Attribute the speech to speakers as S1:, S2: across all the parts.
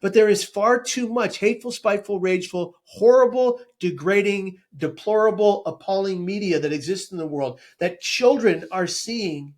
S1: But there is far too much hateful, spiteful, rageful, horrible, degrading, deplorable, appalling media that exists in the world that children are seeing,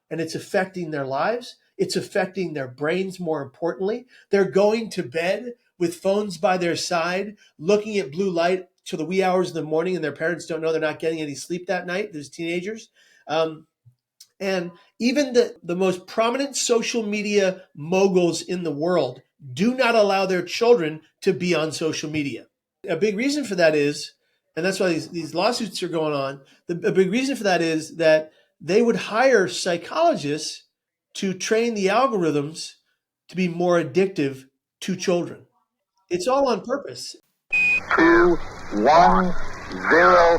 S1: and it's affecting their lives. It's affecting their brains, more importantly. They're going to bed with phones by their side, looking at blue light till the wee hours of the morning, and their parents don't know they're not getting any sleep that night. There's teenagers. And even the most prominent social media moguls in the world do not allow their children to be on social media. A big reason for that is, and that's why these lawsuits are going on, a big reason for that is that they would hire psychologists to train the algorithms to be more addictive to children. It's all on purpose.
S2: 2, 1, 0.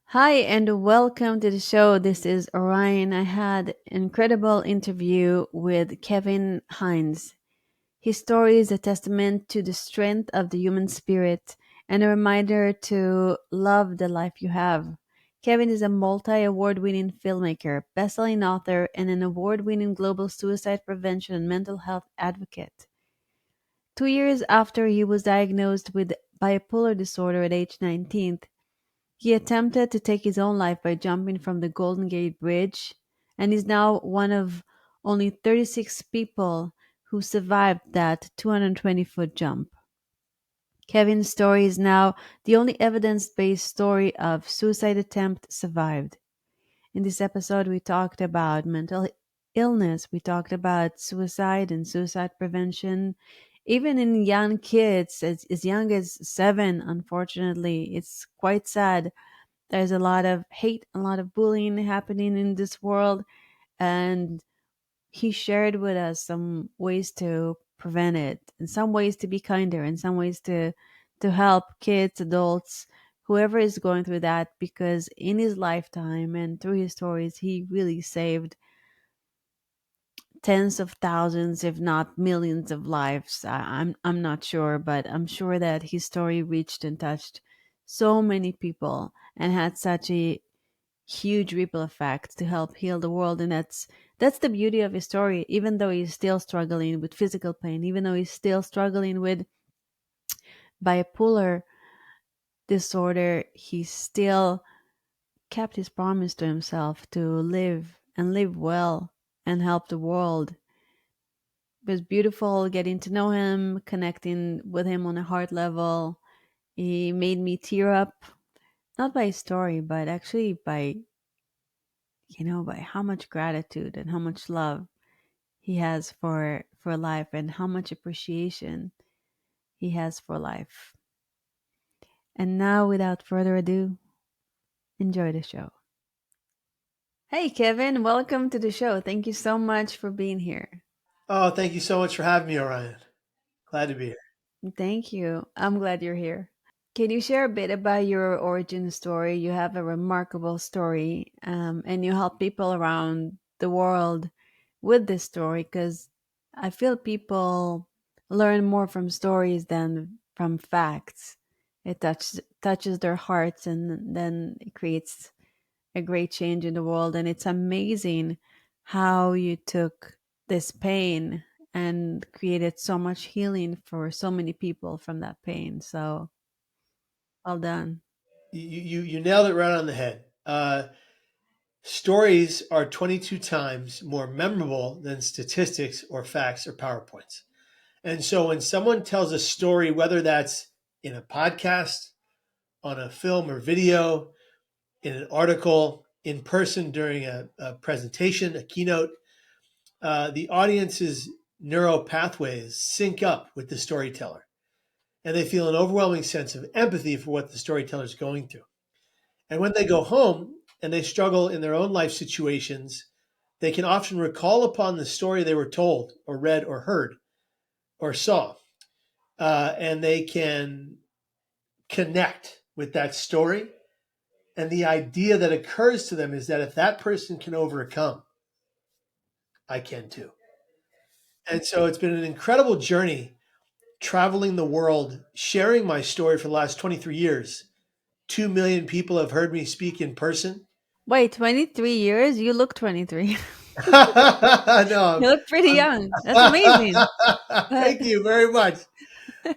S3: Hi and welcome to the show. This is Orion. I had an incredible interview with Kevin Hines. His story is a testament to the strength of the human spirit and a reminder to love the life you have. Kevin is a multi-award winning filmmaker, best-selling author, and an award-winning global suicide prevention and mental health advocate. 2 years after he was diagnosed with bipolar disorder at age 19, he attempted to take his own life by jumping from the Golden Gate Bridge and is now one of only 36 people who survived that 220-foot jump. Kevin's story is now the only evidence based story of suicide attempt survived. In this episode, we talked about mental illness, we talked about suicide and suicide prevention. Even in young kids, as young as 7, unfortunately, it's quite sad. There's a lot of hate, a lot of bullying happening in this world, and he shared with us some ways to prevent it, and some ways to be kinder, and some ways to help kids, adults, whoever is going through that, because in his lifetime and through his stories, he really saved tens of thousands, if not millions of lives. I'm not sure, but I'm sure that his story reached and touched so many people and had such a huge ripple effect to help heal the world. And that's the beauty of his story. Even though he's still struggling with physical pain, even though he's still struggling with bipolar disorder, he still kept his promise to himself to live and live well and help the world. It was beautiful getting to know him, connecting with him on a heart level. He made me tear up, not by his story, but actually by how much gratitude and how much love he has for life and how much appreciation he has for life. And now, without further ado, enjoy the show. Hey, Kevin, welcome to the show. Thank you so much for being here.
S1: Oh, thank you so much for having me, Orion. Glad to be here.
S3: Thank you. I'm glad you're here. Can you share a bit about your origin story? You have a remarkable story, and you help people around the world with this story, because I feel people learn more from stories than from facts. It touches their hearts, and then it creates a great change in the world. And it's amazing how you took this pain and created so much healing for so many people from that pain. So well done.
S1: You nailed it right on the head. Stories are 22 times more memorable than statistics or facts or PowerPoints. And so when someone tells a story, whether that's in a podcast, on a film or video, in an article, in person during a presentation, a keynote, the audience's neural pathways sync up with the storyteller. And they feel an overwhelming sense of empathy for what the storyteller is going through. And when they go home and they struggle in their own life situations, they can often recall upon the story they were told or read or heard or saw. And they can connect with that story. And the idea that occurs to them is that if that person can overcome, I can too. And so it's been an incredible journey traveling the world, sharing my story for the last 23 years. 2 million people have heard me speak in person.
S3: Wait, 23 years? You look 23.
S1: No,
S3: You look pretty
S1: I'm,
S3: young. That's amazing. But
S1: thank you very much.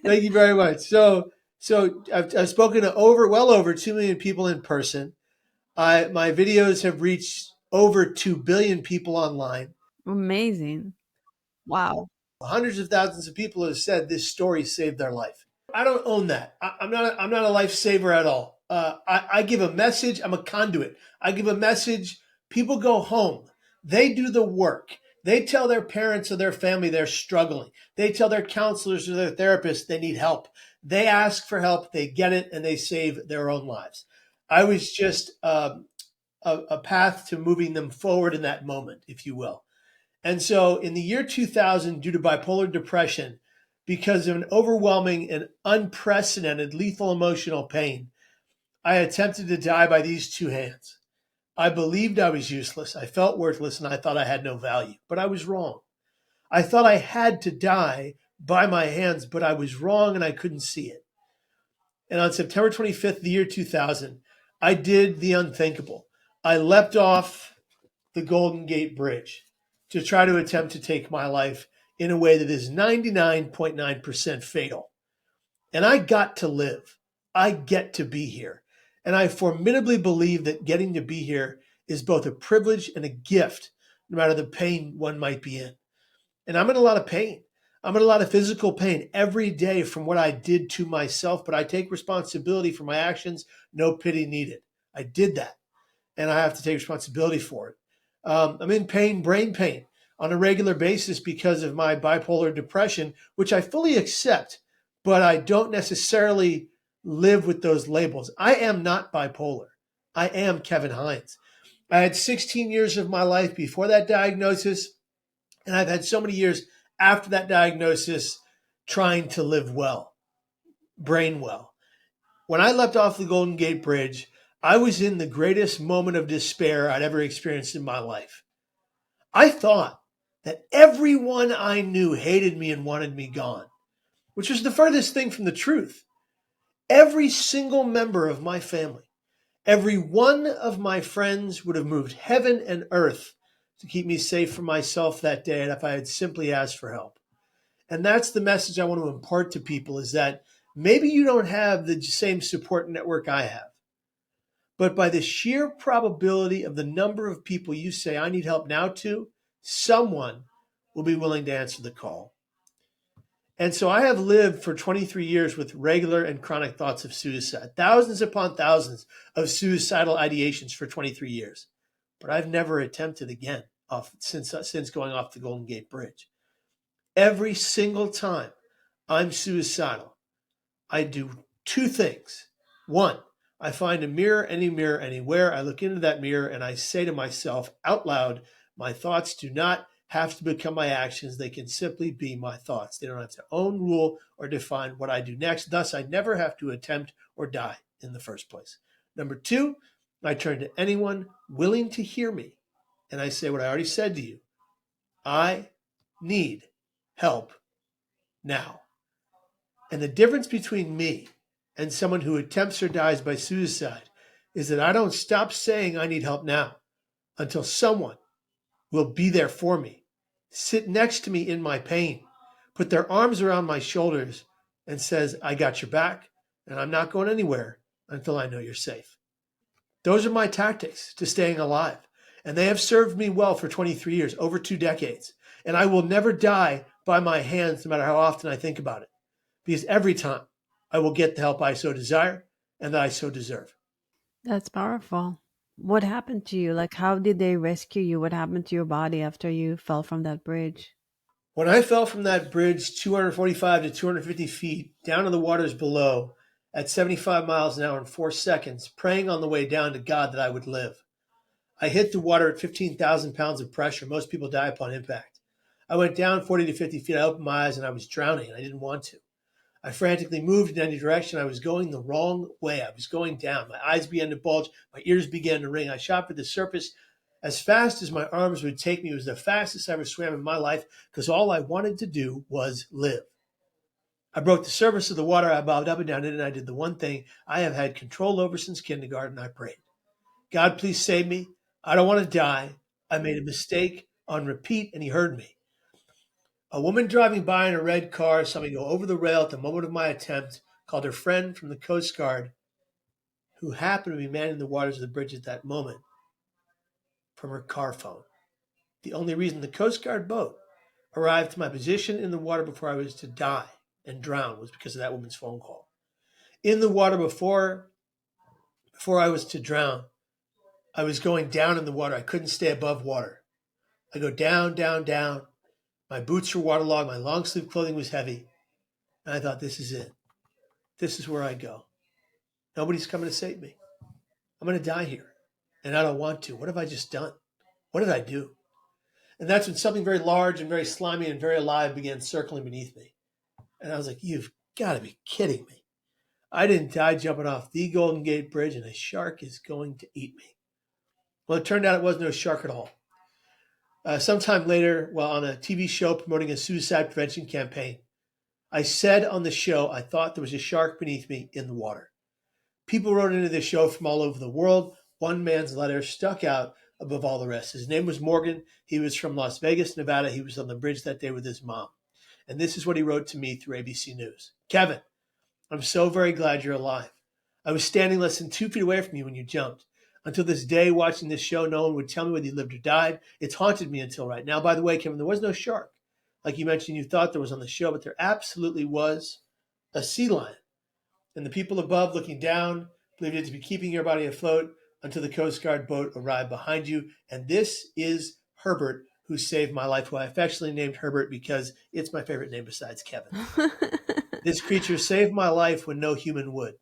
S1: Thank you very much. So I've spoken to well over 2 million people in person. My videos have reached over 2 billion people online.
S3: amazing. Wow.
S1: Hundreds of thousands of people have said this story saved their life. I don't own that. I'm not a lifesaver at all. I give a message. I'm a conduit. I give a message. People go home. They do the work. They tell their parents or their family they're struggling. They tell their counselors or their therapists they need help. They ask for help. They get it, and they save their own lives. I was just a path to moving them forward in that moment, if you will. And so in the year 2000, due to bipolar depression, because of an overwhelming and unprecedented lethal emotional pain, I attempted to die by these two hands. I believed I was useless. I felt worthless and I thought I had no value, but I was wrong. I thought I had to die by my hands, but I was wrong and I couldn't see it. And on September 25th, the year 2000, I did the unthinkable. I leapt off the Golden Gate Bridge to try to attempt to take my life in a way that is 99.9% fatal. And I got to live. I get to be here. And I formidably believe that getting to be here is both a privilege and a gift, no matter the pain one might be in. And I'm in a lot of pain. I'm in a lot of physical pain every day from what I did to myself, but I take responsibility for my actions. No pity needed. I did that, and I have to take responsibility for it. I'm in pain, brain pain, on a regular basis because of my bipolar depression, which I fully accept, but I don't necessarily live with those labels. I am not bipolar. I am Kevin Hines. I had 16 years of my life before that diagnosis, and I've had so many years after that diagnosis trying to live well, brain well. When I leapt off the Golden Gate Bridge, I was in the greatest moment of despair I'd ever experienced in my life. I thought that everyone I knew hated me and wanted me gone, which was the furthest thing from the truth. Every single member of my family, every one of my friends would have moved heaven and earth to keep me safe from myself that day if I had simply asked for help. And that's the message I want to impart to people, is that maybe you don't have the same support network I have, but by the sheer probability of the number of people you say, I need help now to, someone will be willing to answer the call. And so I have lived for 23 years with regular and chronic thoughts of suicide, thousands upon thousands of suicidal ideations for 23 years. But I've never attempted again since going off the Golden Gate Bridge. Every single time I'm suicidal, I do two things. One, I find a mirror, any mirror, anywhere. I look into that mirror and I say to myself out loud, my thoughts do not have to become my actions. They can simply be my thoughts. They don't have to own, rule, or define what I do next. Thus, I never have to attempt or die in the first place. Number two, I turn to anyone willing to hear me and I say what I already said to you. I need help now. And the difference between me and someone who attempts or dies by suicide is that I don't stop saying I need help now until someone will be there for me, sit next to me in my pain, put their arms around my shoulders and says, I got your back and I'm not going anywhere until I know you're safe. Those are my tactics to staying alive. And they have served me well for 23 years, over 2 decades. And I will never die by my hands, no matter how often I think about it, because every time I will get the help I so desire and that I so deserve.
S3: That's powerful. What happened to you? Like, how did they rescue you? What happened to your body after you fell from that bridge?
S1: When I fell from that bridge 245 to 250 feet down to the waters below at 75 miles an hour in 4 seconds, praying on the way down to God that I would live, I hit the water at 15,000 pounds of pressure. Most people die upon impact. I went down 40 to 50 feet. I opened my eyes and I was drowning and I didn't want to. I frantically moved in any direction. I was going the wrong way. I was going down. My eyes began to bulge. My ears began to ring. I shot for the surface as fast as my arms would take me. It was the fastest I ever swam in my life because all I wanted to do was live. I broke the surface of the water. I bobbed up and down in it, and I did the one thing I have had control over since kindergarten. I prayed, God, please save me. I don't want to die. I made a mistake on repeat, and he heard me. A woman driving by in a red car saw me go over the rail at the moment of my attempt, called her friend from the Coast Guard, who happened to be manning the waters of the bridge at that moment, from her car phone. The only reason the Coast Guard boat arrived to my position in the water before I was to die and drown was because of that woman's phone call. In the water before I was to drown, I was going down in the water. I couldn't stay above water. I go down, down, down. My boots were waterlogged. My long sleeve clothing was heavy. And I thought, this is it. This is where I go. Nobody's coming to save me. I'm going to die here. And I don't want to. What have I just done? What did I do? And that's when something very large and very slimy and very alive began circling beneath me. And I was like, you've got to be kidding me. I didn't die jumping off the Golden Gate Bridge, and a shark is going to eat me. Well, it turned out it was no shark at all. Sometime later, while on a TV show promoting a suicide prevention campaign, I said on the show I thought there was a shark beneath me in the water. People wrote into the show from all over the world. One man's letter stuck out above all the rest. His name was Morgan. He was from Las Vegas, Nevada. He was on the bridge that day with his mom. And this is what he wrote to me through ABC News. Kevin, I'm so very glad you're alive. I was standing less than 2 feet away from you when you jumped. Until this day, watching this show, no one would tell me whether you lived or died. It's haunted me until right now. By the way, Kevin, there was no shark. Like you mentioned, you thought there was on the show, but there absolutely was a sea lion. And the people above looking down believed it to be keeping your body afloat until the Coast Guard boat arrived behind you. And this is Herbert, who saved my life, who I affectionately named Herbert because it's my favorite name besides Kevin. This creature saved my life when no human would.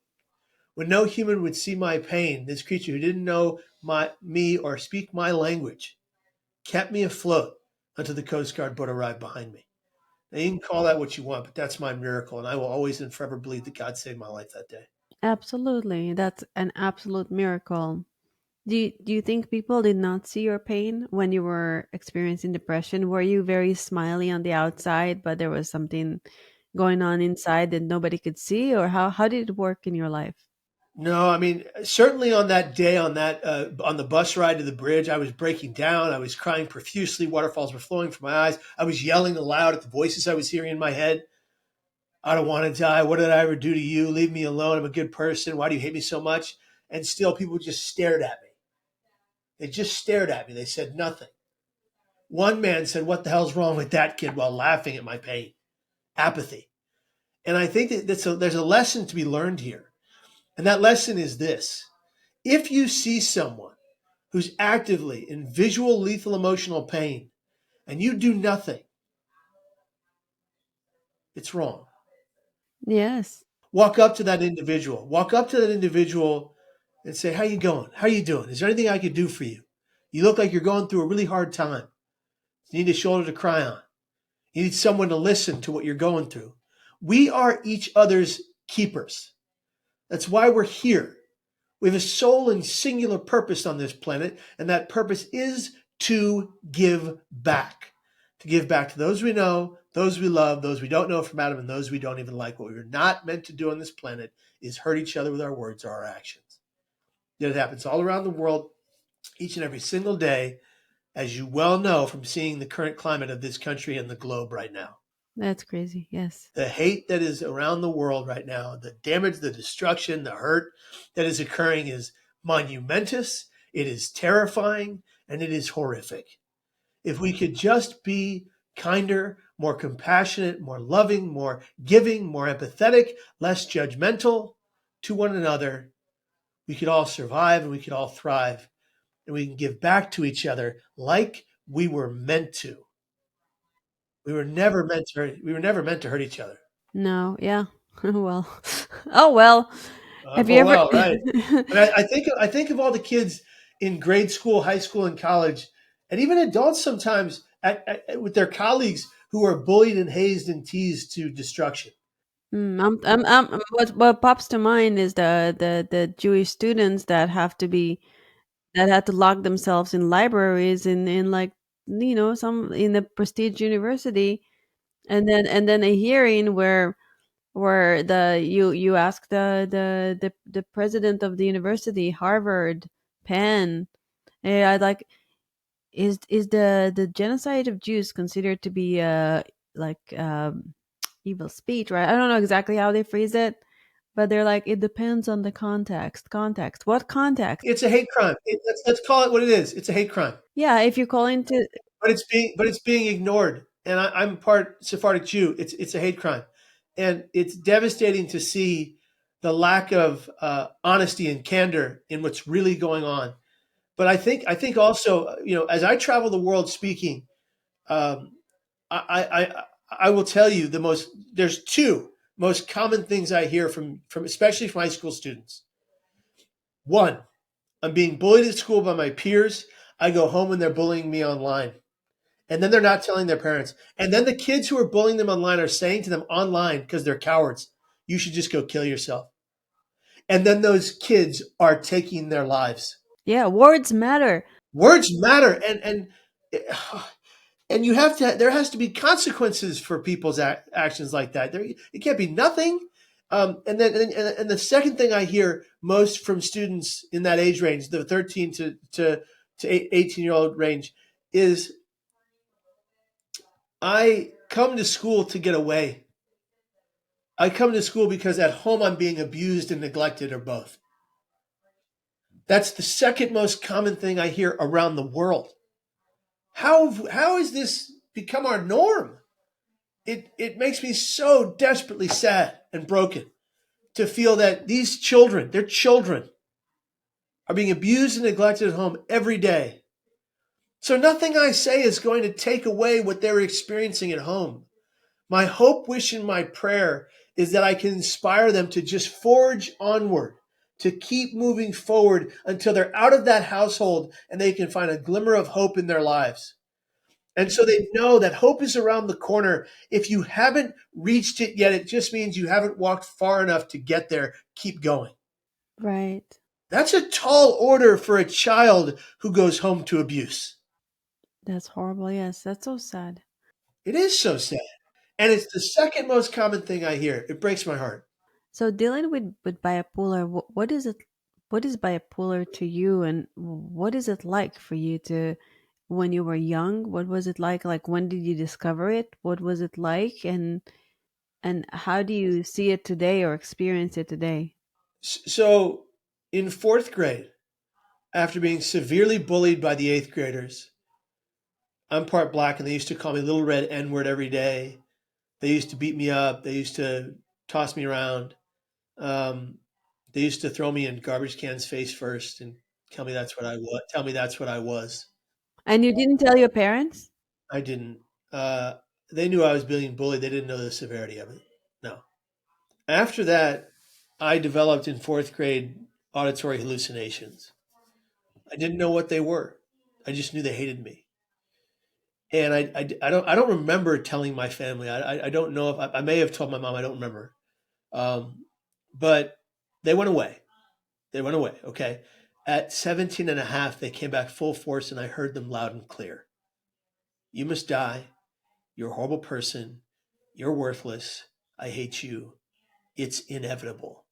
S1: When no human would see my pain, this creature who didn't know me or speak my language kept me afloat until the Coast Guard boat arrived behind me. Now, you can call that what you want, but that's my miracle, and I will always and forever believe that God saved my life that day.
S3: Absolutely. That's an absolute miracle. Do you think people did not see your pain when you were experiencing depression? Were you very smiley on the outside, but there was something going on inside that nobody could see? Or how did it work in your life?
S1: No, I mean, certainly on that day, on the bus ride to the bridge, I was breaking down. I was crying profusely. Waterfalls were flowing from my eyes. I was yelling aloud at the voices I was hearing in my head. I don't want to die. What did I ever do to you? Leave me alone. I'm a good person. Why do you hate me so much? And still, people just stared at me. They just stared at me. They said nothing. One man said, "What the hell's wrong with that kid?" while laughing at my pain. Apathy. And I think that there's a lesson to be learned here. And that lesson is this: if you see someone who's actively in visual, lethal, emotional pain and you do nothing, it's wrong.
S3: Yes.
S1: Walk up to that individual. Walk up to that individual and say, "How you going? How you doing? Is there anything I could do for you? You look like you're going through a really hard time. You need a shoulder to cry on. You need someone to listen to what you're going through." We are each other's keepers. That's why we're here. We have a sole and singular purpose on this planet, and that purpose is to give back. To give back to those we know, those we love, those we don't know from Adam, and those we don't even like. What we're not meant to do on this planet is hurt each other with our words or our actions. Yet it happens all around the world, each and every single day, as you well know from seeing the current climate of this country and the globe right now.
S3: That's crazy. Yes.
S1: The hate that is around the world right now, the damage, the destruction, the hurt that is occurring is monumentous, it is terrifying, and it is horrific. If we could just be kinder, more compassionate, more loving, more giving, more empathetic, less judgmental to one another, we could all survive and we could all thrive, and we can give back to each other like we were meant to. We were never meant to hurt each other.
S3: No. Yeah. Well. Oh well. Have you
S1: Oh
S3: ever?
S1: well, right. But I think of all the kids in grade school, high school, and college, and even adults sometimes with their colleagues who are bullied and hazed and teased to destruction.
S3: What pops to mind is the Jewish students that have to be that had to lock themselves in libraries in like some in the prestige university, and then a hearing where you ask the president of the university, Harvard, Penn, I like Is the genocide of Jews considered to be like evil speech, right? I don't know exactly how they phrase it, but they're like, it depends on the context. Context. What context?
S1: It's a hate crime. Let's call it what it is. It's a hate crime,
S3: Yeah, if you call into
S1: but it's being ignored. And I'm part Sephardic Jew. It's a hate crime, and it's devastating to see the lack of honesty and candor in what's really going on. But I think also, as I travel the world speaking, um, I will tell you there's two most common things I hear from especially from high school students. One, I'm being bullied at school by my peers. I go home and they're bullying me online. And then they're not telling their parents. And then the kids who are bullying them online are saying to them online, because they're cowards, you should just go kill yourself. And then those kids are taking their lives.
S3: yeah, words matter.
S1: Words matter, and you have to. There has to be consequences for people's actions like that. It can't be nothing. And the second thing I hear most from students in that age range, the 13 to 18-year-old range, is I come to school to get away. I come to school because at home I'm being abused and neglected, or both. That's the second most common thing I hear around the world. How has this become our norm? It makes me so desperately sad and broken to feel that these children, their children, are being abused and neglected at home every day. So nothing I say is going to take away what they're experiencing at home. My hope, wish, and my prayer is that I can inspire them to just forge onward, to keep moving forward until they're out of that household and they can find a glimmer of hope in their lives. And so they know that hope is around the corner. If you haven't reached it yet, it just means you haven't walked far enough to get there. Keep going.
S3: Right.
S1: That's a tall order for a child who goes home to abuse.
S3: That's horrible. Yes, that's so sad.
S1: It is so sad. And it's the second most common thing I hear. It breaks my heart.
S3: So dealing with bipolar, what is it? What is bipolar to you, and what is it like for you to when you were young? What was it like? Like when did you discover it? What was it like, and how do you see it today or experience it today?
S1: So in fourth grade, after being severely bullied by the eighth graders, I'm part black and they used to call me Little Red N word every day. They used to beat me up. They used to toss me around. Um, they used to throw me in garbage cans face first and tell me that's what I was. Tell me that's what I was.
S3: And you didn't tell your parents?
S1: I didn't. They knew I was being bullied. They didn't know the severity of it. No. After that, I developed in fourth grade auditory hallucinations. I didn't know what they were. I just knew they hated me. And I don't remember telling my family. I don't know if I may have told my mom. I don't remember. Um, but they went away. They went away. Okay. At 17 and a half, they came back full force and I heard them loud and clear. You must die. You're a horrible person. You're worthless. I hate you. It's inevitable.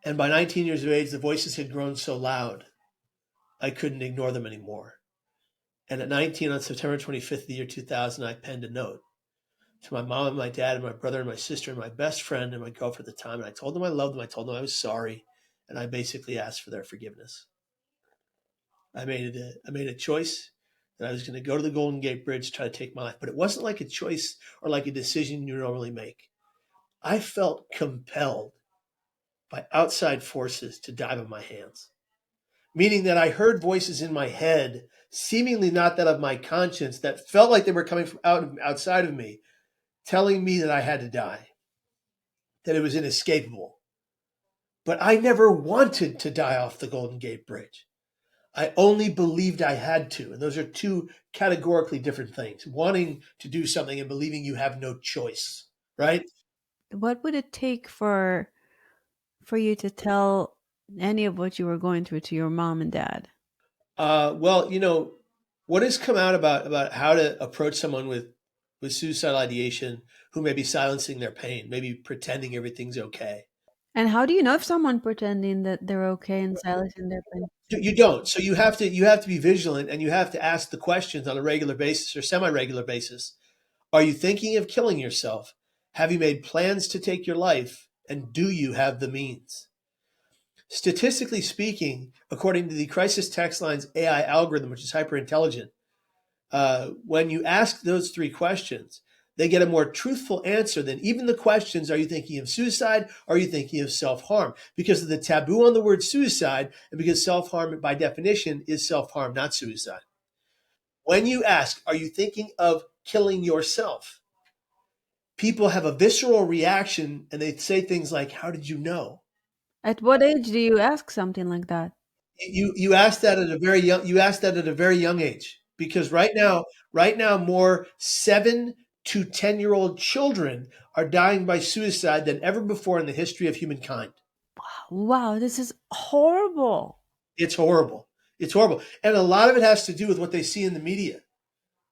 S1: And by 19 years of age, the voices had grown so loud, I couldn't ignore them anymore. And at 19, on September 25th of the year 2000, I penned a note to my mom and my dad and my brother and my sister and my best friend and my girlfriend at the time. And I told them I loved them. I told them I was sorry. And I basically asked for their forgiveness. I made a choice that I was going to go to the Golden Gate Bridge, try to take my life. But it wasn't like a choice or like a decision you normally make. I felt compelled by outside forces to die by my hands, meaning that I heard voices in my head, seemingly not that of my conscience, that felt like they were coming from outside of me, telling me that I had to die, that it was inescapable. But I never wanted to die off the Golden Gate Bridge. I only believed I had to. And those are two categorically different things. Wanting to do something and believing you have no choice, right?
S3: What would it take for you to tell any of what you were going through to your mom and dad?
S1: Well, what has come out about how to approach someone with suicidal ideation who may be silencing their pain, maybe pretending everything's okay.
S3: And how do you know if someone pretending that they're okay and silencing their pain?
S1: You don't. So you have to be vigilant, and you have to ask the questions on a regular basis or semi-regular basis. Are you thinking of killing yourself? Have you made plans to take your life? And do you have the means? Statistically speaking, according to the Crisis Text Line's AI algorithm, which is hyper intelligent, when you ask those three questions, they get a more truthful answer than even the questions, are you thinking of suicide? Are you thinking of self harm? Because of the taboo on the word suicide, and because self harm, by definition, is self harm, not suicide. When you ask, are you thinking of killing yourself? People have a visceral reaction and they say things like, how did you know?
S3: At what age do you ask something like that?
S1: You asked that at a very young age, because right now more 7 to 10-year-old children are dying by suicide than ever before in the history of humankind.
S3: Wow, this is horrible.
S1: It's horrible. It's horrible. And a lot of it has to do with what they see in the media.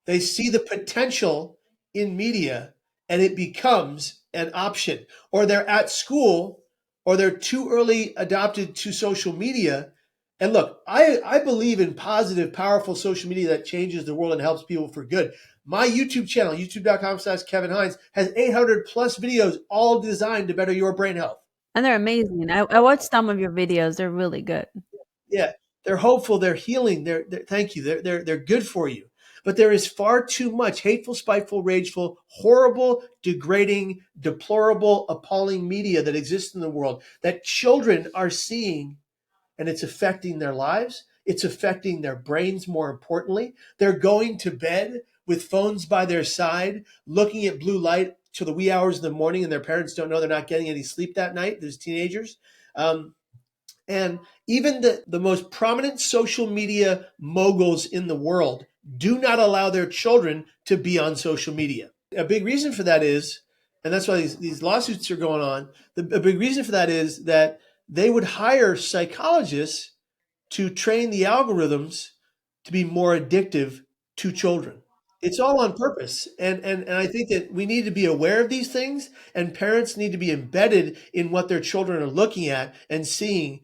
S1: They see the potential in media and it becomes an option. Or they're at school or they're too early adopted to social media. And look, I believe in positive, powerful social media that changes the world and helps people for good. My YouTube channel, youtube.com/Kevin Hines, has 800 plus videos, all designed to better your brain health.
S3: And they're amazing. I watched some of your videos. They're really good.
S1: Yeah, they're hopeful, they're healing, they're thank you. They're good for you. But there is far too much hateful, spiteful, rageful, horrible, degrading, deplorable, appalling media that exists in the world that children are seeing, and it's affecting their lives. It's affecting their brains, more importantly. They're going to bed with phones by their side, looking at blue light till the wee hours of the morning, and their parents don't know they're not getting any sleep that night. There's teenagers. And even the most prominent social media moguls in the world do not allow their children to be on social media. A big reason for that is, and that's why these lawsuits are going on, a big reason for that is that they would hire psychologists to train the algorithms to be more addictive to children. It's all on purpose. And I think that we need to be aware of these things, and parents need to be embedded in what their children are looking at and seeing,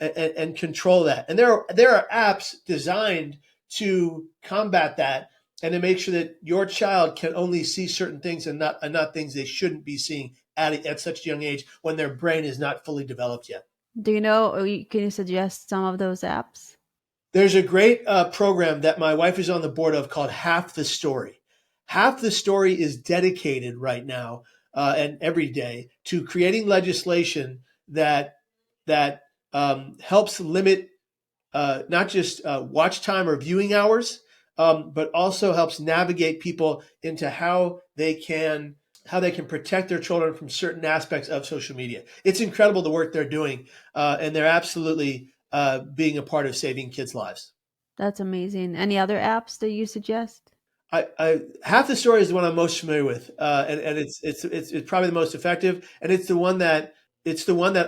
S1: and control that. And there are apps designed to combat that and to make sure that your child can only see certain things and not things they shouldn't be seeing at such a young age when their brain is not fully developed yet.
S3: Do you know, or can you suggest some of those apps?
S1: There's a great program that my wife is on the board of called Half the Story. Half the Story is dedicated right now and every day to creating legislation that helps limit not just watch time or viewing hours, but also helps navigate people into how they can protect their children from certain aspects of social media. It's incredible the work they're doing, and they're absolutely being a part of saving kids' lives.
S3: That's amazing. Any other apps that you suggest?
S1: Half the Story is the one I'm most familiar with, and it's probably the most effective, and it's the one that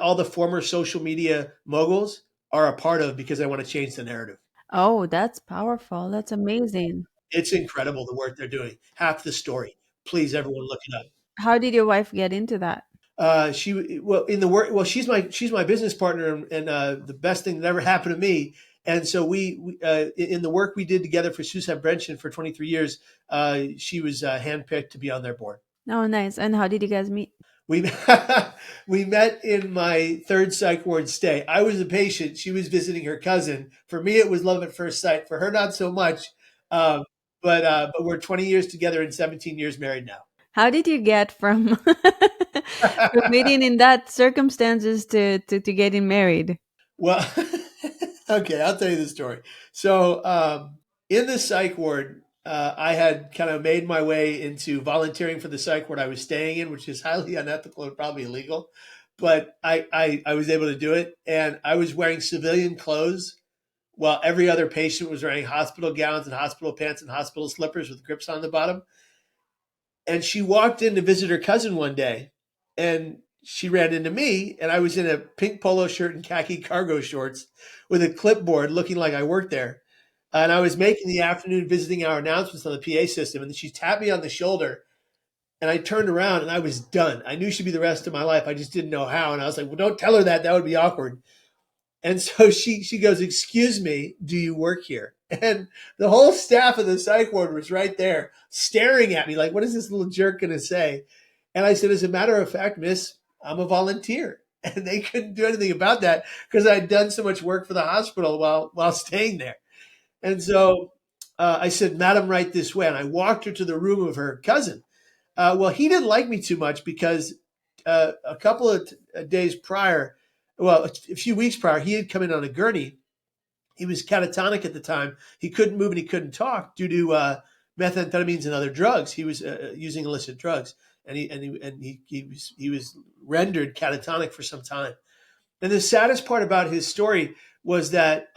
S1: all the former social media moguls are a part of because they want to change the narrative.
S3: Oh, that's powerful. That's amazing.
S1: It's incredible the work they're doing. Half the Story. Please, everyone, look it up.
S3: How did your wife get into that?
S1: She well in the work. Well, she's my business partner, and the best thing that ever happened to me. And so in the work we did together for suicide prevention for 23 years, she was handpicked to be on their board.
S3: Oh, nice. And how did you guys meet?
S1: We we met in my third psych ward stay. I was a patient. She was visiting her cousin. For me, it was love at first sight. For her, not so much. Um, but we're 20 years together and 17 years married now.
S3: How did you get from from meeting in that circumstances to getting married?
S1: Well, okay, I'll tell you the story. So, in the psych ward, I had kind of made my way into volunteering for the psych ward I was staying in, which is highly unethical and probably illegal. But I was able to do it. And I was wearing civilian clothes while every other patient was wearing hospital gowns and hospital pants and hospital slippers with grips on the bottom. And she walked in to visit her cousin one day, and she ran into me, and I was in a pink polo shirt and khaki cargo shorts with a clipboard looking like I worked there. And I was making the afternoon visiting hour announcements on the PA system, and she tapped me on the shoulder, and I turned around and I was done. I knew she'd be the rest of my life. I just didn't know how. And I was like, well, don't tell her that. That would be awkward. And so she goes, "Excuse me, do you work here?" And the whole staff of the psych ward was right there staring at me like, what is this little jerk going to say? And I said, "As a matter of fact, miss, I'm a volunteer." And they couldn't do anything about that because I'd done so much work for the hospital while staying there. And so I said, "Madam, right this way." And I walked her to the room of her cousin. Well, he didn't like me too much because a couple of days prior, well, a few weeks prior, he had come in on a gurney. He was catatonic at the time. He couldn't move and he couldn't talk due to methamphetamines and other drugs. He was using illicit drugs, and he was rendered catatonic for some time. And the saddest part about his story was that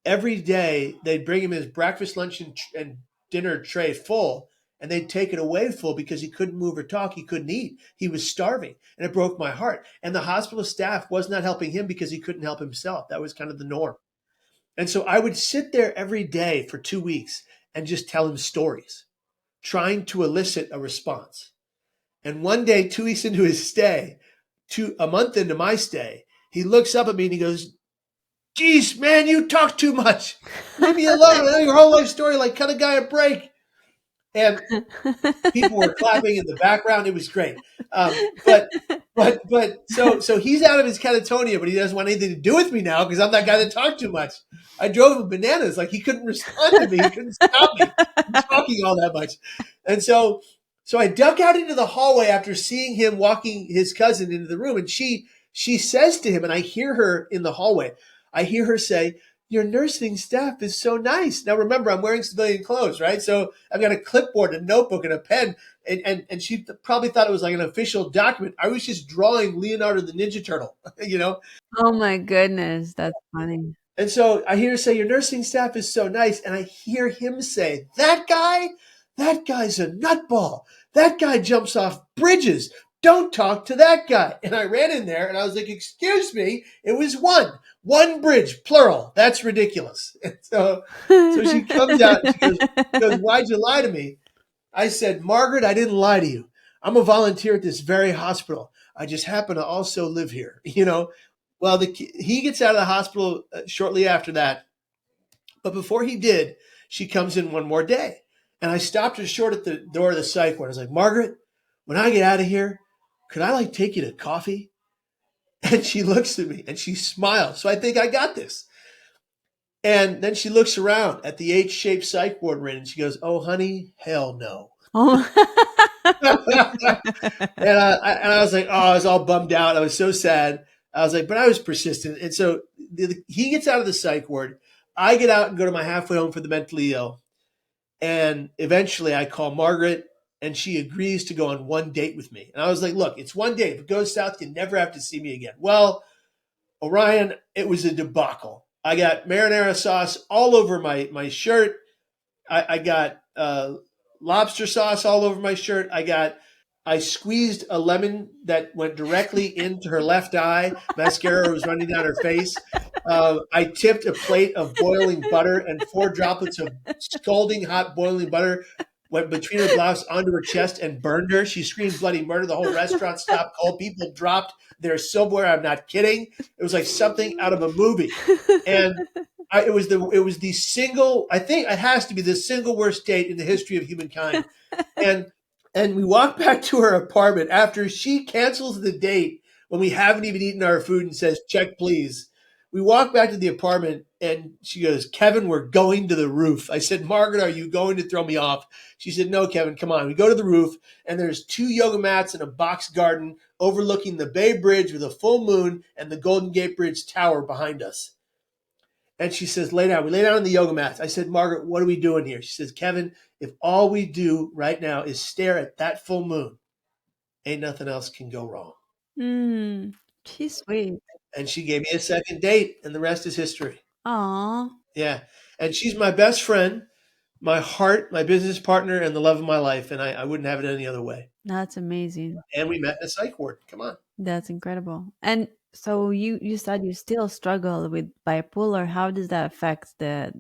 S1: every day they'd bring him his breakfast, lunch, and dinner tray full, and they'd take it away full because he couldn't move or talk. He couldn't eat. He was starving, and it broke my heart. And the hospital staff was not helping him because he couldn't help himself. That was kind of the norm. And so I would sit there every day for 2 weeks and just tell him stories, trying to elicit a response. And one day, 2 weeks into his stay, a month into my stay, he looks up at me and he goes, "Geez, man, you talk too much. Leave me alone. I know your whole life story. Like, cut a guy a break." And people were clapping in the background. It was great. So he's out of his catatonia, but he doesn't want anything to do with me now because I'm that guy that talked too much. I drove him bananas. Like, he couldn't respond to me. He couldn't stop me from talking all that much. And so I duck out into the hallway after seeing him walking his cousin into the room, and she says to him, and I hear her in the hallway. I hear her say, "Your nursing staff is so nice." Now, remember, I'm wearing civilian clothes, right? So I've got a clipboard, a notebook, and a pen. And she probably thought it was like an official document. I was just drawing Leonardo the Ninja Turtle, you know?
S3: Oh my goodness, that's funny.
S1: And so I hear her say, "Your nursing staff is so nice." And I hear him say, that guy's a nutball. That guy jumps off bridges. Don't talk to that guy." And I ran in there and I was like, "Excuse me, it was one bridge, plural. That's ridiculous." And so she comes out and she goes, "Why'd you lie to me?" I said, "Margaret, I didn't lie to you. I'm a volunteer at this very hospital. I just happen to also live here." Well, he gets out of the hospital shortly after that. But before he did, she comes in one more day. And I stopped her short at the door of the psych ward. I was like, "Margaret, when I get out of here, could I like take you to coffee?" And she looks at me and she smiles. So I think I got this. And then she looks around at the H-shaped psych ward we're in and she goes, "Oh, honey, hell no."
S3: Oh.
S1: And I was like, oh, I was all bummed out. I was so sad. I was like, but I was persistent. And so he gets out of the psych ward. I get out and go to my halfway home for the mentally ill. And eventually I call Margaret and she agrees to go on one date with me. And I was like, "Look, it's one date. If it goes south, you never have to see me again." Well, Orion, it was a debacle. I got marinara sauce all over my shirt. I got lobster sauce all over my shirt. I squeezed a lemon that went directly into her left eye. Mascara was running down her face. I tipped a plate of boiling butter, and 4 droplets of scalding hot boiling butter went between her blouse onto her chest and burned her. She screamed bloody murder. The whole restaurant stopped cold. People dropped their silverware. I'm not kidding. It was like something out of a movie. And it was the single, I think it has to be the single worst date in the history of humankind. And and we walk back to her apartment after she cancels the date when we haven't even eaten our food and says, "Check, please." We walk back to the apartment and she goes, "Kevin, we're going to the roof." I said, "Margaret, are you going to throw me off?" She said, "No, Kevin, come on." We go to the roof and there's 2 yoga mats and a box garden overlooking the Bay Bridge with a full moon and the Golden Gate Bridge tower behind us. And she says, "Lay down." We lay down on the yoga mats. I said, "Margaret, what are we doing here?" She says, "Kevin, if all we do right now is stare at that full moon, ain't nothing else can go wrong."
S3: Mm, she's sweet.
S1: And she gave me a second date, and the rest is history.
S3: Aw,
S1: Yeah. And she's my best friend, my heart, my business partner, and the love of my life. And I wouldn't have it any other way.
S3: that's amazing.
S1: And we met in a psych ward. Come on.
S3: That's incredible. And so you said you still struggle with bipolar. How does that affect the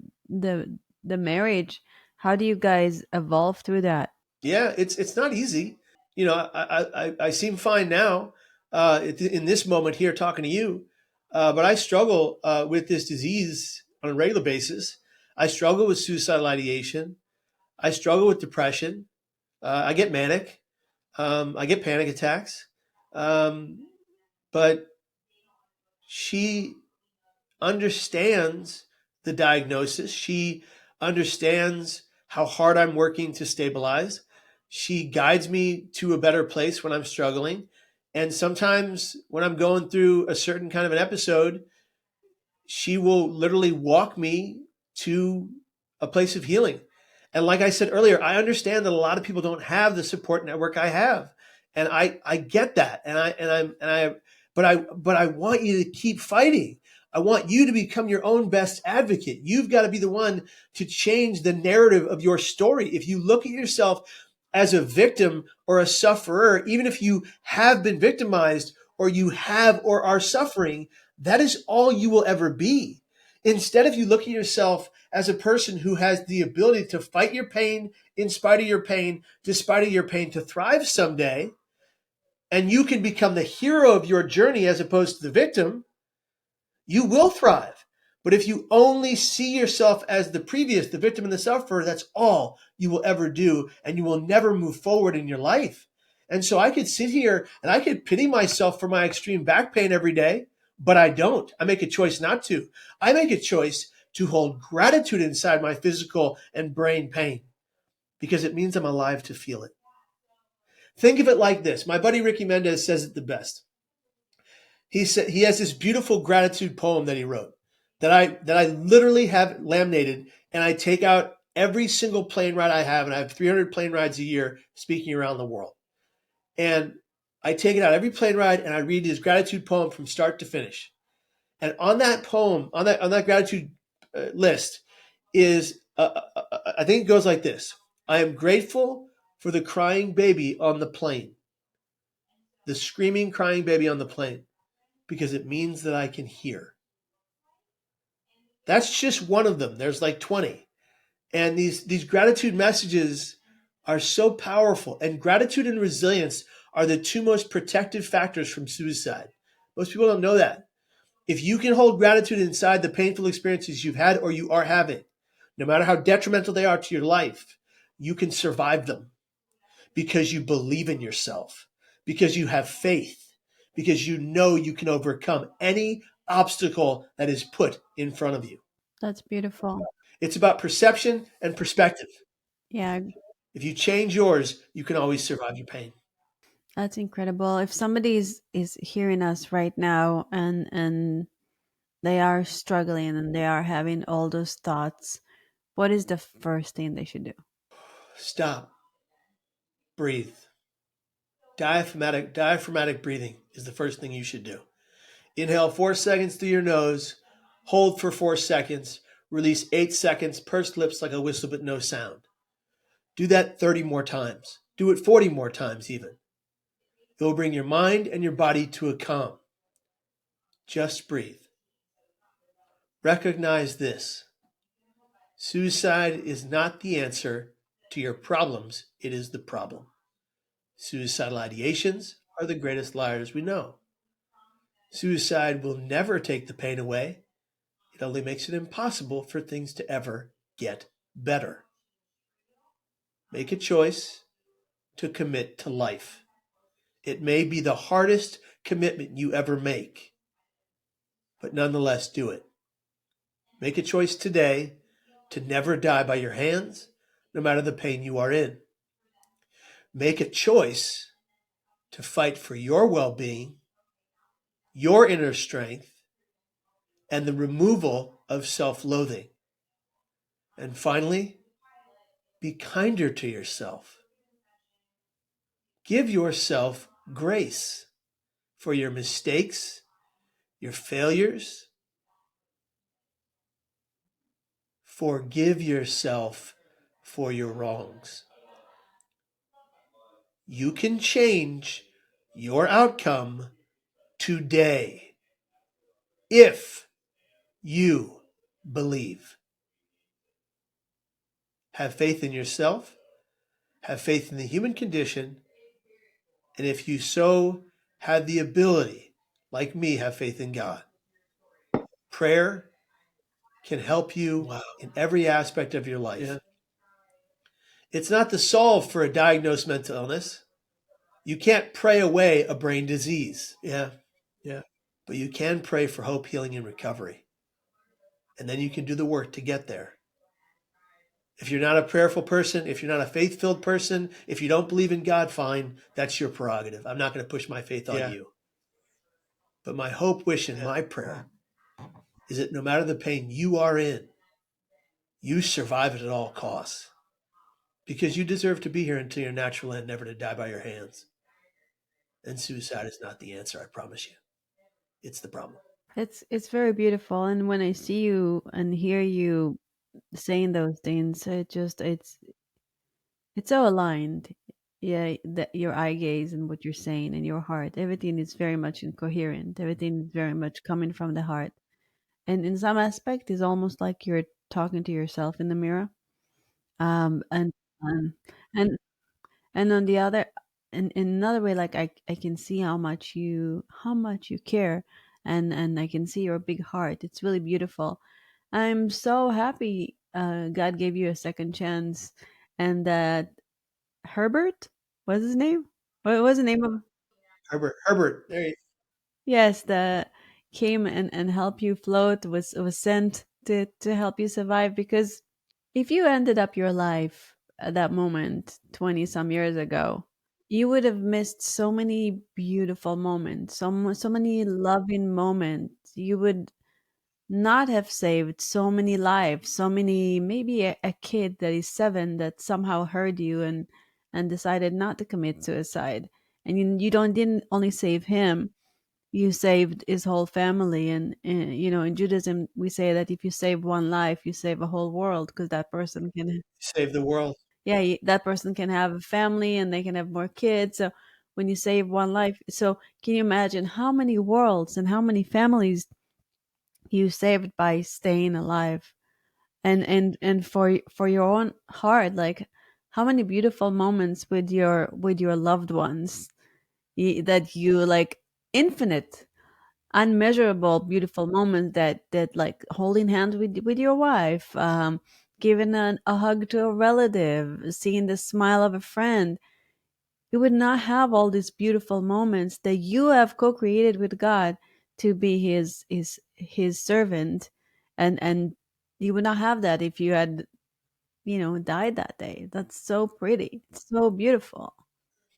S3: marriage? How do you guys evolve through that?
S1: Yeah, it's not easy. I seem fine now in this moment here talking to you. But I struggle with this disease on a regular basis. I struggle with suicidal ideation. I struggle with depression. I get manic. I get panic attacks. Um, but she understands the diagnosis. She understands how hard I'm working to stabilize. She guides me to a better place when I'm struggling. And sometimes when I'm going through a certain kind of an episode, she will literally walk me to a place of healing. And like I said earlier, I understand that a lot of people don't have the support network I have. And I get that. But I want you to keep fighting. I want you to become your own best advocate. You've got to be the one to change the narrative of your story. If you look at yourself as a victim or a sufferer, even if you have been victimized or you have or are suffering, that is all you will ever be. Instead, if you look at yourself as a person who has the ability to fight your pain in spite of your pain, despite of your pain, to thrive someday, and you can become the hero of your journey as opposed to the victim, you will thrive. But if you only see yourself as the victim and the sufferer, that's all you will ever do, and you will never move forward in your life. And so I could sit here and I could pity myself for my extreme back pain every day, but I don't. I make a choice not to. I make a choice to hold gratitude inside my physical and brain pain because it means I'm alive to feel it. Think of it like this. My buddy Ricky Mendez says it the best. He said he has this beautiful gratitude poem that he wrote that I literally have laminated, and I take out every single plane ride I have, and I have 300 plane rides a year speaking around the world. And I take it out every plane ride and I read his gratitude poem from start to finish. And on that poem, on that gratitude list is I think it goes like this: I am grateful for the crying baby on the plane, the screaming crying baby on the plane, because it means that I can hear. That's just one of them. There's like 20. And these gratitude messages are so powerful. And gratitude and resilience are the two most protective factors from suicide. Most people don't know that. If you can hold gratitude inside the painful experiences you've had or you are having, no matter how detrimental they are to your life, you can survive them because you believe in yourself, because you have faith, because you know you can overcome any obstacle that is put in front of you.
S3: That's beautiful.
S1: It's about perception and perspective.
S3: Yeah,
S1: If you change yours, you can always survive your pain.
S3: that's incredible. If somebody is hearing us right now and they are struggling and they are having all those thoughts, what is the first thing they should do?
S1: Stop. Breathe. Diaphragmatic breathing is the first thing you should do. Inhale 4 seconds through your nose, hold for 4 seconds, release 8 seconds, pursed lips like a whistle but no sound. Do that 30 more times. Do it 40 more times even. It will bring your mind and your body to a calm. Just breathe. Recognize this. Suicide is not the answer to your problems, it is the problem. Suicidal ideations are the greatest liars we know. Suicide will never take the pain away. It only makes it impossible for things to ever get better. Make a choice to commit to life. It may be the hardest commitment you ever make, but nonetheless do it. Make a choice today to never die by your hands, no matter the pain you are in. Make a choice to fight for your well-being, your inner strength, and the removal of self-loathing. And finally, be kinder to yourself. Give yourself grace for your mistakes, your failures. Forgive yourself for your wrongs. You can change your outcome today if you believe. Have faith in yourself, have faith in the human condition, and if you so have the ability, like me, have faith in God. Prayer can help you
S2: Wow.
S1: in every aspect of your life.
S2: Yeah.
S1: It's not the solve for a diagnosed mental illness. You can't pray away a brain disease,
S2: Yeah. Yeah.
S1: but you can pray for hope, healing, and recovery. And then you can do the work to get there. If you're not a prayerful person, if you're not a faith-filled person, if you don't believe in God, fine, that's your prerogative. I'm not going to push my faith on
S2: Yeah.
S1: you. But my hope, wish, and my prayer is that no matter the pain you are in, you survive it at all costs. Because you deserve to be here until your natural end, never to die by your hands. And suicide is not the answer, I promise you. It's the problem.
S3: It's very beautiful, and when I see you and hear you saying those things, it's so aligned. Yeah, that your eye gaze and what you're saying and your heart, everything is very much incoherent. Everything is very much coming from the heart, and in some aspect, it's almost like you're talking to yourself in the mirror. And um, and and on the other, in another way, like I can see how much you care, and I can see your big heart. It's really beautiful. I'm so happy God gave you a second chance, and that Herbert, what's his name? What was the name of?
S1: Herbert, there you
S3: Yes, the came and helped you float, was sent to help you survive, because if you ended up your life at that moment 20 some years ago, you would have missed so many beautiful moments, so many loving moments. You would not have saved so many lives, so many, maybe a kid that is 7 that somehow heard you and decided not to commit suicide. And you don't didn't only save him, you saved his whole family. And in Judaism we say that if you save one life, you save a whole world, because that person can,
S1: save the world.
S3: yeah, that person can have a family and they can have more kids. So when you save one life, so can you imagine how many worlds and how many families you saved by staying alive? And for your own heart, like, how many beautiful moments with your loved ones, that you like, infinite, unmeasurable beautiful moments, that like holding hands with your wife, giving a hug to a relative, seeing the smile of a friend. You would not have all these beautiful moments that you have co-created with God to be his servant. And you would not have that if you had, died that day. That's so pretty. It's so beautiful.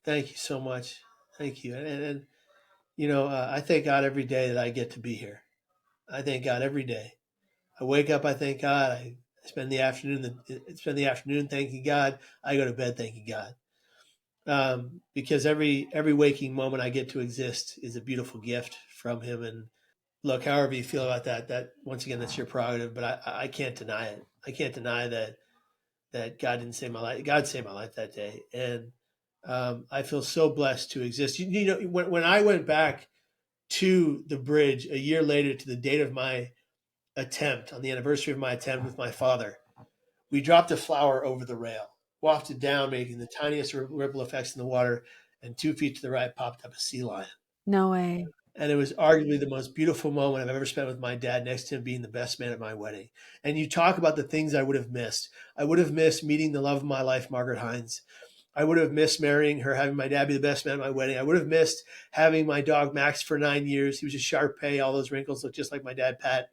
S1: Thank you so much. Thank you. I thank God every day that I get to be here. I thank God every day. I wake up, I thank God. I spend the afternoon thanking God. I go to bed thanking God. Because every waking moment I get to exist is a beautiful gift from Him. And look, however you feel about that once again, that's your prerogative. But I can't deny it. I can't deny that God didn't save my life. God saved my life that day, and I feel so blessed to exist. When I went back to the bridge a year later to the date of my attempt, on the anniversary of my attempt with my father, we dropped a flower over the rail, wafted down, making the tiniest ripple effects in the water, and 2 feet to the right popped up a sea lion.
S3: No way.
S1: And it was arguably the most beautiful moment I've ever spent with my dad, next to him being the best man at my wedding. And you talk about the things I would have missed. I would have missed meeting the love of my life, Margaret Hines. I would have missed marrying her, having my dad be the best man at my wedding. I would have missed having my dog Max for 9 years. He was a Shar-Pei. All those wrinkles looked just like my dad, Pat.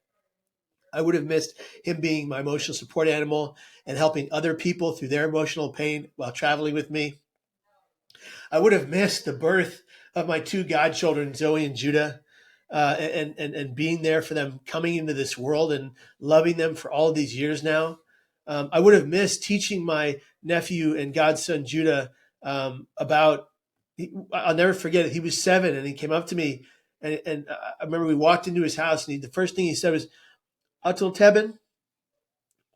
S1: I would have missed him being my emotional support animal and helping other people through their emotional pain while traveling with me. I would have missed the birth of my 2 godchildren, Zoe and Judah, and being there for them coming into this world and loving them for all of these years now. I would have missed teaching my nephew and godson Judah about. I'll never forget it. He was 7, and he came up to me, and I remember we walked into his house, and the first thing he said was, "Atul Tebin,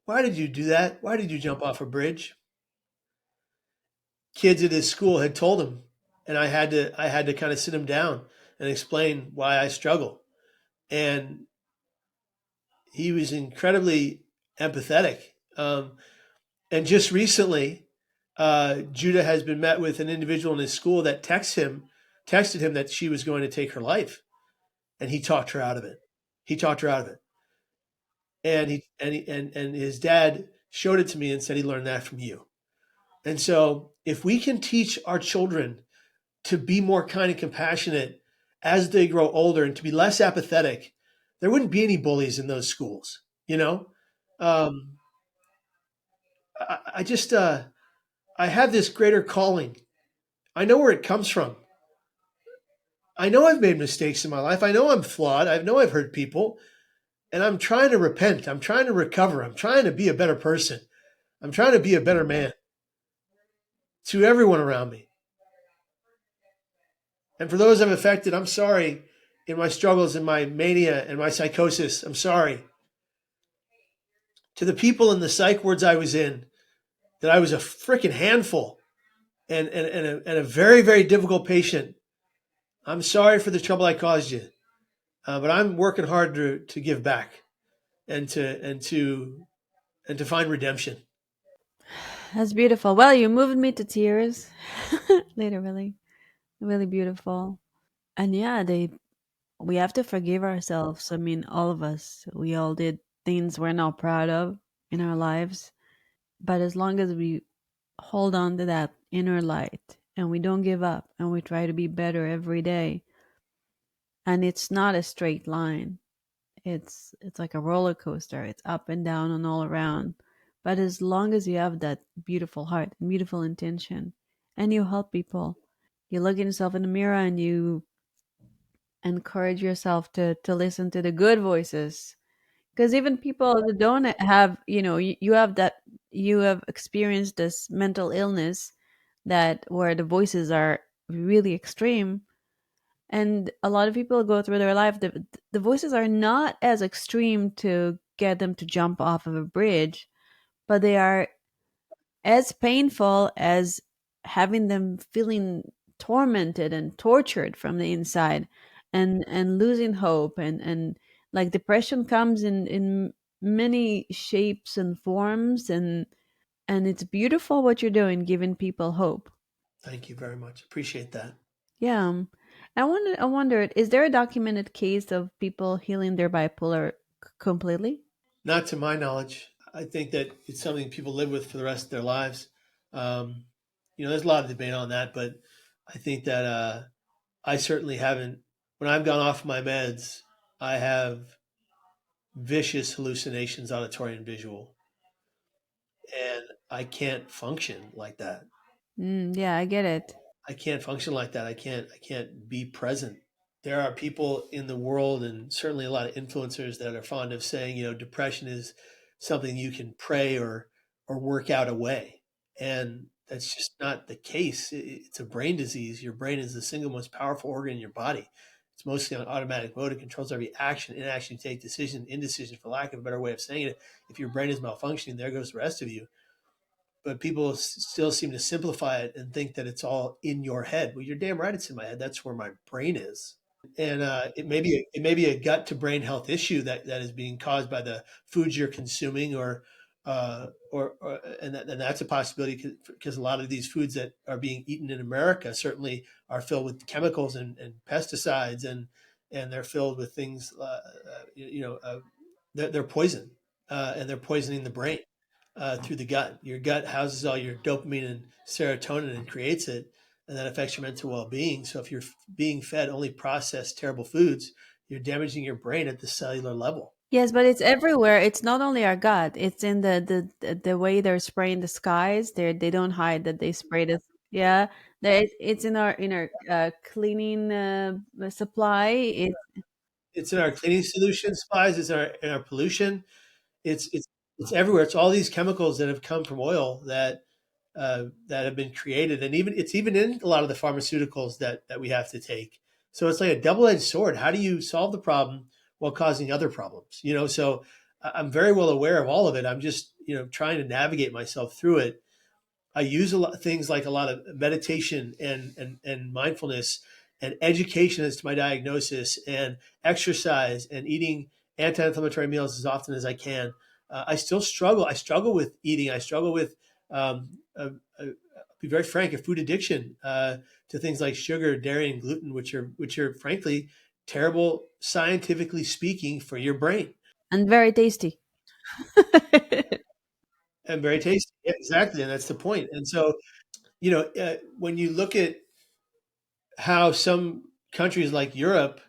S1: why did you do that? Why did you jump off a bridge?" Kids at his school had told him, and I had to kind of sit him down and explain why I struggle. And he was incredibly empathetic. And just recently, Judah has been met with an individual in his school that texted him that she was going to take her life, and he talked her out of it. He talked her out of it. and his dad showed it to me and said he learned that from you. And so if we can teach our children to be more kind and compassionate as they grow older and to be less apathetic, there wouldn't be any bullies in those schools. You know, um, I just I have this greater calling. I know where it comes from. I know I've made mistakes in my life. I know I'm flawed. I know I've hurt people, and I'm trying to repent. I'm trying to recover. I'm trying to be a better person. I'm trying to be a better man to everyone around me. And for those I've affected, I'm sorry in my struggles and my mania and my psychosis. I'm sorry. To the people in the psych wards I was in, that I was a freaking handful and a very, very difficult patient. I'm sorry for the trouble I caused you, but I'm working hard to give back and to find redemption.
S3: That's beautiful. Well, you moved me to tears. Literally. Really beautiful. And yeah, we have to forgive ourselves. I mean, all of us. We all did things we're not proud of in our lives. But as long as we hold on to that inner light and we don't give up and we try to be better every day, and it's not a straight line. It's like a roller coaster. It's up and down and all around. But as long as you have that beautiful heart and beautiful intention and you help people, you look at yourself in the mirror and you encourage yourself to listen to the good voices, because even people that don't have, you have that, you have experienced this mental illness that where the voices are really extreme, and a lot of people go through their life, the voices are not as extreme to get them to jump off of a bridge, but they are as painful as having them feeling tormented and tortured from the inside, and losing hope, and like depression comes in many shapes and forms, and it's beautiful what you're doing, giving people hope.
S1: Thank you very much. Appreciate that.
S3: Yeah. I wondered, is there a documented case of people healing their bipolar completely?
S1: Not to my knowledge. I think that it's something people live with for the rest of their lives. Um, there's a lot of debate on that, but I think that I certainly haven't. When I've gone off my meds, I have vicious hallucinations, auditory and visual, and I can't function like that.
S3: Yeah, I get it.
S1: I can't function like that. I can't be present. There are people in the world, and certainly a lot of influencers that are fond of saying, depression is something you can pray or work out away, and that's just not the case. It's a brain disease. Your brain is the single most powerful organ in your body. It's mostly on automatic mode. It controls every action, inaction, you take, decision, indecision, for lack of a better way of saying it. If your brain is malfunctioning, there goes the rest of you. But people still seem to simplify it and think that it's all in your head. Well, you're damn right it's in my head. That's where my brain is. And it may be a gut to brain health issue that is being caused by the foods you're consuming, and that's a possibility, because a lot of these foods that are being eaten in America certainly are filled with chemicals and pesticides, and they're filled with things, they're poison, and they're poisoning the brain through the gut. Your gut houses all your dopamine and serotonin and creates it, and that affects your mental well-being. So if you're being fed only processed terrible foods, you're damaging your brain at the cellular level.
S3: Yes, but it's everywhere. It's not only our gut. It's in the way they're spraying the skies. They don't hide that they spray this. Yeah, it's in our cleaning supply.
S1: It's in our cleaning solution supplies. It's in our pollution. It's everywhere. It's all these chemicals that have come from oil that have been created, and even in a lot of the pharmaceuticals that we have to take. So it's like a double-edged sword. How do you solve the problem while causing other problems? So I'm very well aware of all of it. I'm just trying to navigate myself through it. I use a lot of things like a lot of meditation and mindfulness and education as to my diagnosis, and exercise and eating anti-inflammatory meals as often as I can. I still struggle. I struggle with eating. I struggle with, I'll be very frank, a food addiction to things like sugar, dairy, and gluten, which are frankly terrible, scientifically speaking, for your brain.
S3: And very tasty.
S1: and very tasty. Yeah, exactly, and that's the point. And so, when you look at how some countries like Europe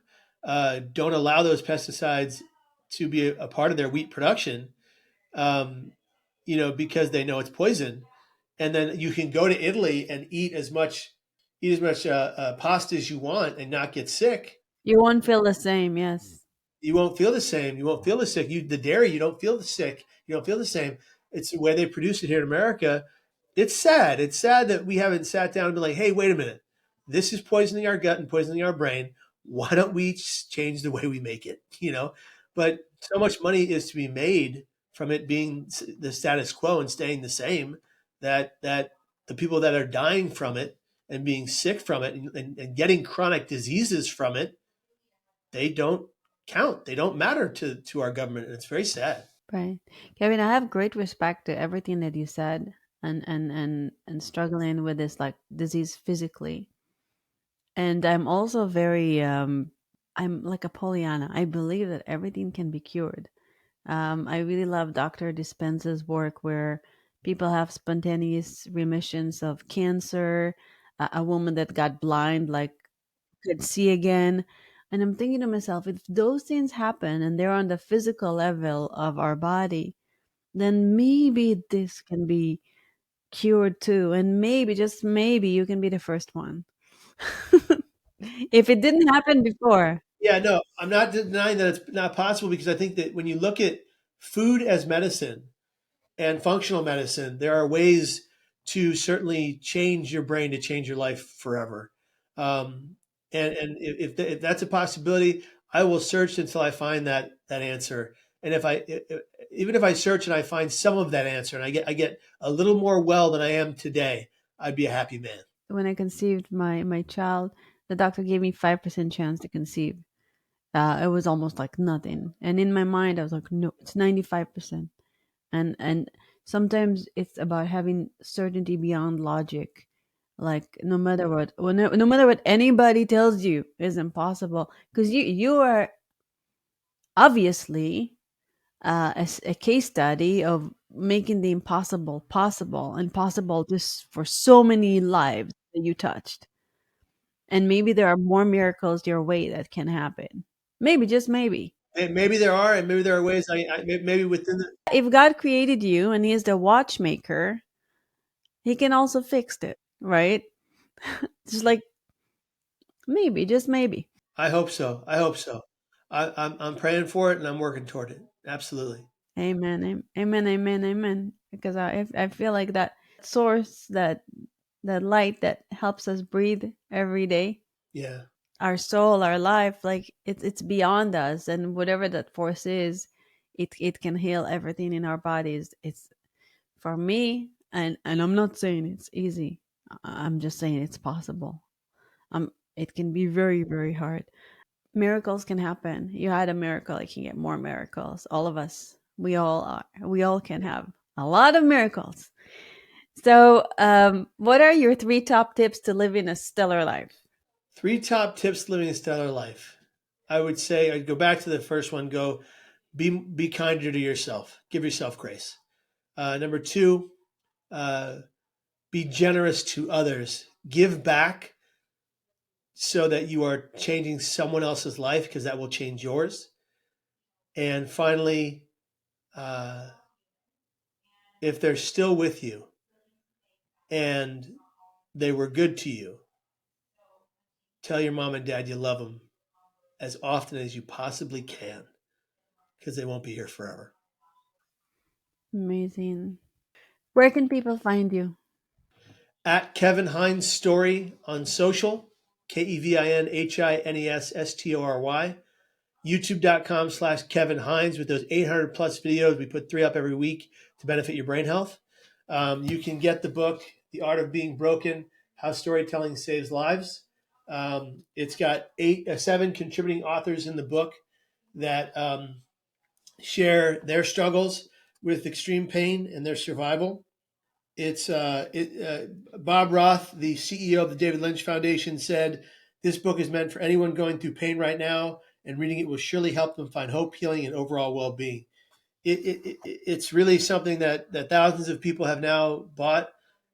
S1: don't allow those pesticides to be a part of their wheat production, um, because they know it's poison. And then you can go to Italy and eat as much pasta as you want and not get sick.
S3: You won't feel the same, yes.
S1: You won't feel the same. You won't feel the sick. The dairy, you don't feel the sick. You don't feel the same. It's the way they produce it here in America. It's sad. It's sad that we haven't sat down and been like, hey, wait a minute. This is poisoning our gut and poisoning our brain. Why don't we change the way we make it? But so much money is to be made from it being the status quo and staying the same, that the people that are dying from it and being sick from it and getting chronic diseases from it, they don't count. They don't matter to our government, and it's very sad.
S3: Right. Kevin, I have great respect to everything that you said, and struggling with this like disease physically. And I'm also very I'm like a Pollyanna. I believe that everything can be cured. I really love Dr. Dispenza's work where people have spontaneous remissions of cancer, a woman that got blind like could see again. And I'm thinking to myself, if those things happen and they're on the physical level of our body, then maybe this can be cured too. And maybe, just maybe, you can be the first one. If it didn't happen before.
S1: Yeah, no, I'm not denying that it's not possible, because I think that when you look at food as medicine and functional medicine, there are ways to certainly change your brain to change your life forever. Um, and if that's a possibility, I will search until I find that answer. And even if I search and I find some of that answer, and I get a little more well than I am today, I'd be a happy man.
S3: When I conceived my child, the doctor gave me 5% chance to conceive. It was almost like nothing. And in my mind, I was like, no, it's 95%. And sometimes it's about having certainty beyond logic. Like no matter what anybody tells you is impossible, because you are obviously a case study of making the impossible possible, and possible just for so many lives that you touched. And maybe there are more miracles your way that can happen. Maybe, just maybe.
S1: And maybe there are, and maybe there are ways. Maybe within the
S3: If God created you and He is the watchmaker, He can also fix it, right? Just like maybe, just maybe.
S1: I hope so. I hope so. I'm praying for it, and I'm working toward it. Absolutely.
S3: Amen, amen, amen, amen. Because I feel like that source, that light that helps us breathe every day,
S1: Yeah.
S3: our soul, our life, like it's beyond us, and whatever that force is, it can heal everything in our bodies. It's for me, and I'm not saying it's easy. I'm just saying it's possible. It can be very, very hard. Miracles can happen. You had a miracle, I can get more miracles. All of us, we all can have a lot of miracles. So, what are your three top tips to living a stellar life?
S1: 3 top tips living a stellar life. I would say I'd go back to the first one. Go be kinder to yourself. Give yourself grace. Number two, uh, be generous to others. Give back so that you are changing someone else's life, because that will change yours. And finally, uh, if they're still with you and they were good to you, tell your mom and dad you love them as often as you possibly can, because they won't be here forever.
S3: Amazing. Where can people find you?
S1: At Kevin Hines Story on social, KevinHinesStory. YouTube.com/Kevin Hines, with those 800 plus videos. We put 3 up every week to benefit your brain health. You can get the book, The Art of Being Broken: How Storytelling Saves Lives. It's got 7 contributing authors in the book that share their struggles with extreme pain and their survival. It's Bob Roth, the CEO of the David Lynch Foundation, said this book is meant for anyone going through pain right now, and reading it will surely help them find hope, healing, and overall well-being. it's really something that thousands of people have now bought,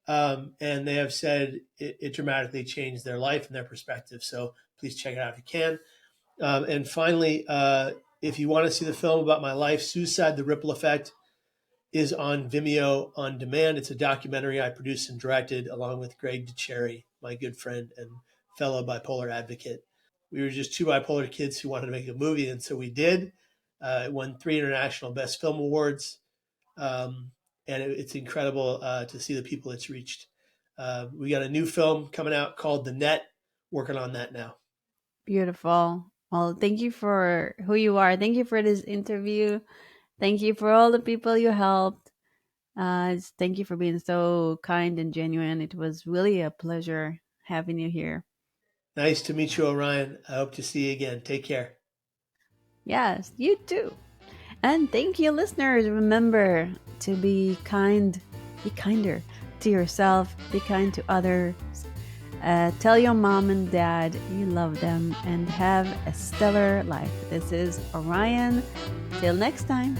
S1: and they have said it dramatically changed their life and their perspective. So please check it out if you can. And finally, if you want to see the film about my life, Suicide: The Ripple Effect, is on Vimeo on demand. It's a documentary I produced and directed along with Greg DeCherry, my good friend and fellow bipolar advocate. We were just two bipolar kids who wanted to make a movie, and so we did. It won 3 international best film awards, um, and it's incredible to see the people it's reached. We got a new film coming out called The Net. Working on that now.
S3: Beautiful. Well, thank you for who you are. Thank you for this interview. Thank you for all the people you helped. Thank you for being so kind and genuine. It was really a pleasure having you here.
S1: Nice to meet you, Orion. I hope to see you again. Take care.
S3: Yes, you too. And thank you, listeners. Remember to be kind, be kinder to yourself, be kind to others. Tell your mom and dad you love them and have a stellar life. This is Orion. Till next time.